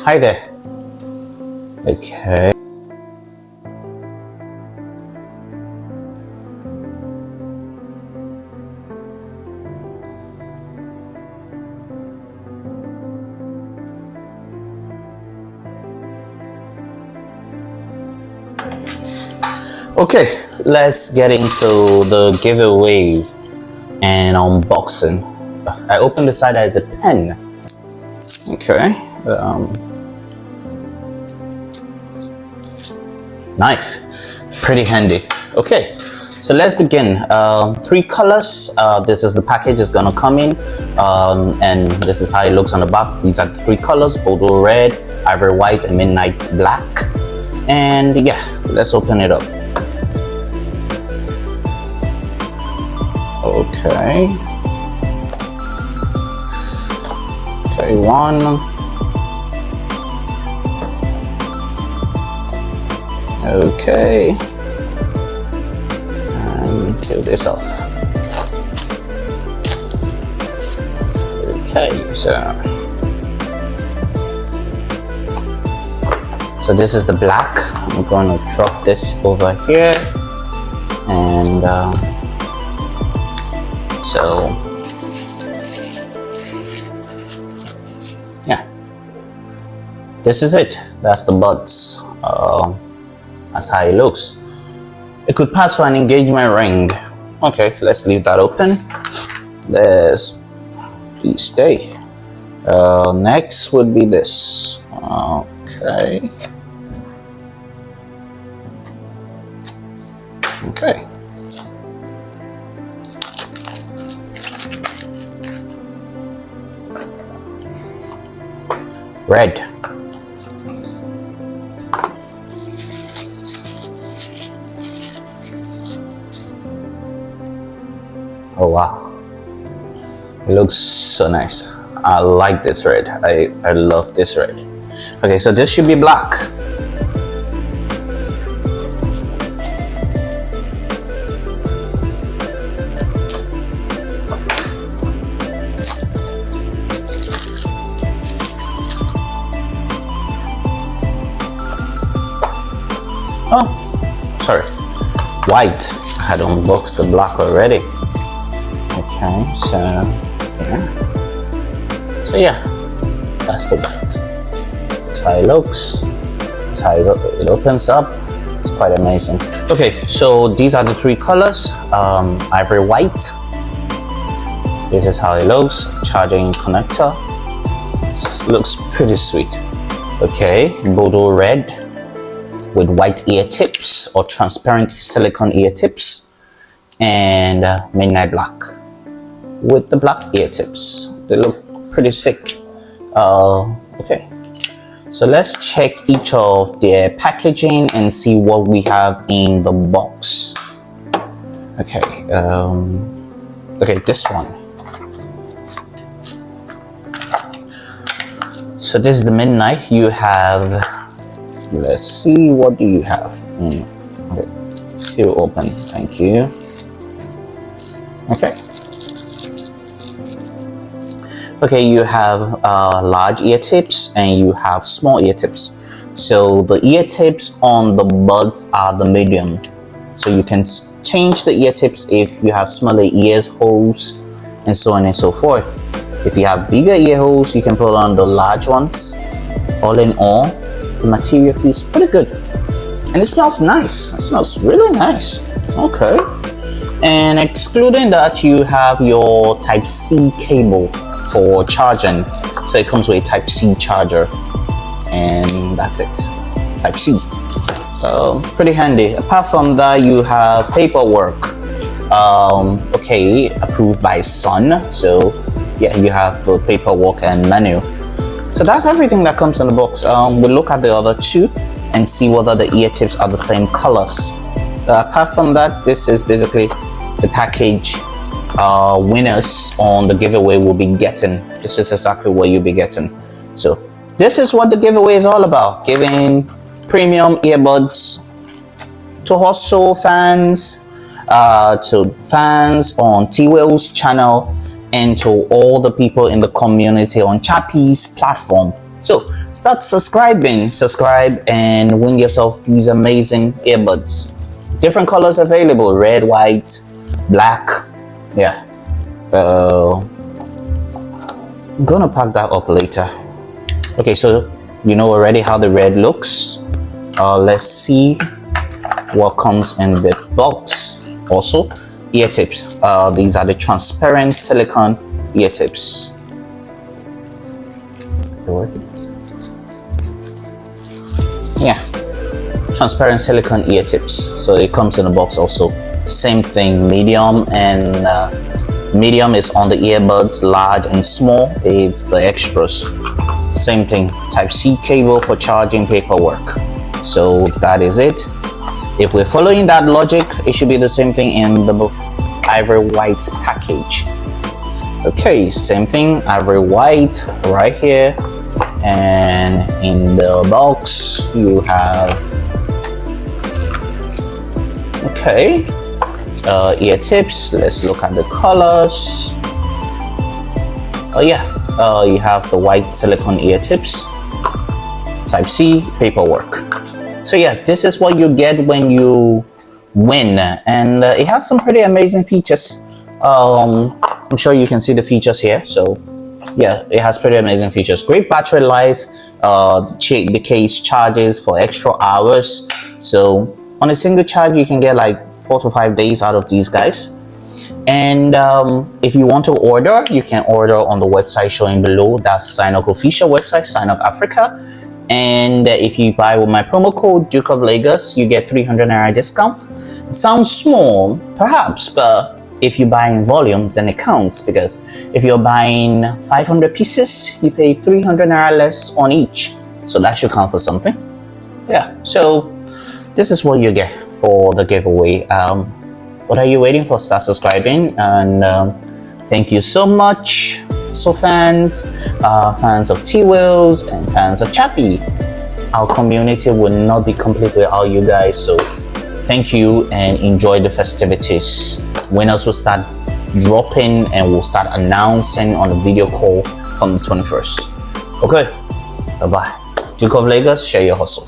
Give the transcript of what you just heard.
Hi there. Okay. Okay, let's get into the giveaway and unboxing. I opened the side as a pen. Okay. Knife, pretty handy. Okay, so let's begin. 3 colors. This is the package is gonna come in, and this is how it looks on the back. These are the 3 colors: Bordeaux red, ivory white, and midnight black. And yeah, let's open it up. Okay. Okay, 1. Okay, and peel this off. Okay, so this is the black. I'm going to drop this over here, and so yeah, this is it. That's the buds. That's how it looks. It could pass for an engagement ring. Okay, let's leave that open. Please stay. Next would be this. Okay. Okay. Red. Oh wow, it looks so nice. I like this red. I love this red. Okay, so this should be black. Oh, sorry, white. I had unboxed the black already. Okay, so yeah, that's the white. That's how it looks. That's how it opens up. It's quite amazing. Okay, so these are the 3 colors. Ivory white. This is how it looks. Charging connector. This looks pretty sweet. Okay, Bordeaux red with white ear tips or transparent silicone ear tips, and midnight black with the black ear tips. They look pretty sick. Okay, so let's check each of their packaging and see what we have in the box. Okay, okay, this one. So this is the midnight. You have, let's see, what do you have? Okay, still open, thank you. Okay. Okay, you have large ear tips and you have small ear tips. So the ear tips on the buds are the medium. So you can change the ear tips if you have smaller ears holes and so on and so forth. If you have bigger ear holes, you can put on the large ones. All in all, the material feels pretty good. And it smells nice. It smells really nice. Okay. And excluding that, you have your Type-C cable for charging. So it comes with a Type-C charger, and that's it. Type-C. Pretty handy. Apart from that, you have paperwork. Okay, approved by Sun. So yeah, you have the paperwork and menu. So that's everything that comes in the box. We'll look at the other 2 and see whether the ear tips are the same colors. Apart from that, this is basically the package. Winners on the giveaway will be getting. This is exactly what you'll be getting. So this is what the giveaway is all about: giving premium earbuds to hustle fans, to fans on T-Will's channel, and to all the people in the community on Chappy's platform. So start subscribe and win yourself these amazing earbuds. Different colors available: red, white, black. Yeah. I'm gonna pack that up later. Okay, so you know already how the red looks. Let's see what comes in the box. Also, ear tips. These are the transparent silicone ear tips. Yeah, transparent silicone ear tips. So it comes in a box also. Same thing, medium, and medium is on the earbuds, large and small it's the extras. Same thing, Type-C cable for charging paperwork. So that is it. If we're following that logic, it should be the same thing in the ivory white package. Okay, same thing, ivory white right here, and in the box you have ear tips. Let's look at the colors. Oh yeah, you have the white silicone ear tips, Type-C paperwork. So yeah, this is what you get when you win, and it has some pretty amazing features. I'm sure you can see the features here. So yeah, it has pretty amazing features. Great battery life. The case charges for extra hours. So on a single charge, you can get like 4 to 5 days out of these guys. And if you want to order, you can order on the website showing below. That's Synox official website, Synox Africa. And if you buy with my promo code Duke of Lagos, you get 300 Naira discount. It sounds small, perhaps, but if you buy in volume, then it counts, because if you're buying 500 pieces, you pay 300 Naira less on each. So that should count for something. Yeah, so this is what you get for the giveaway. What are you waiting for? Start subscribing, and thank you so much. So fans of T-Wheels and fans of Chappy, our community will not be complete without you guys. So thank you and enjoy the festivities. Winners will start dropping and we'll start announcing on the video call from the 21st. Okay, bye bye. Duke of Lagos, share your hustle.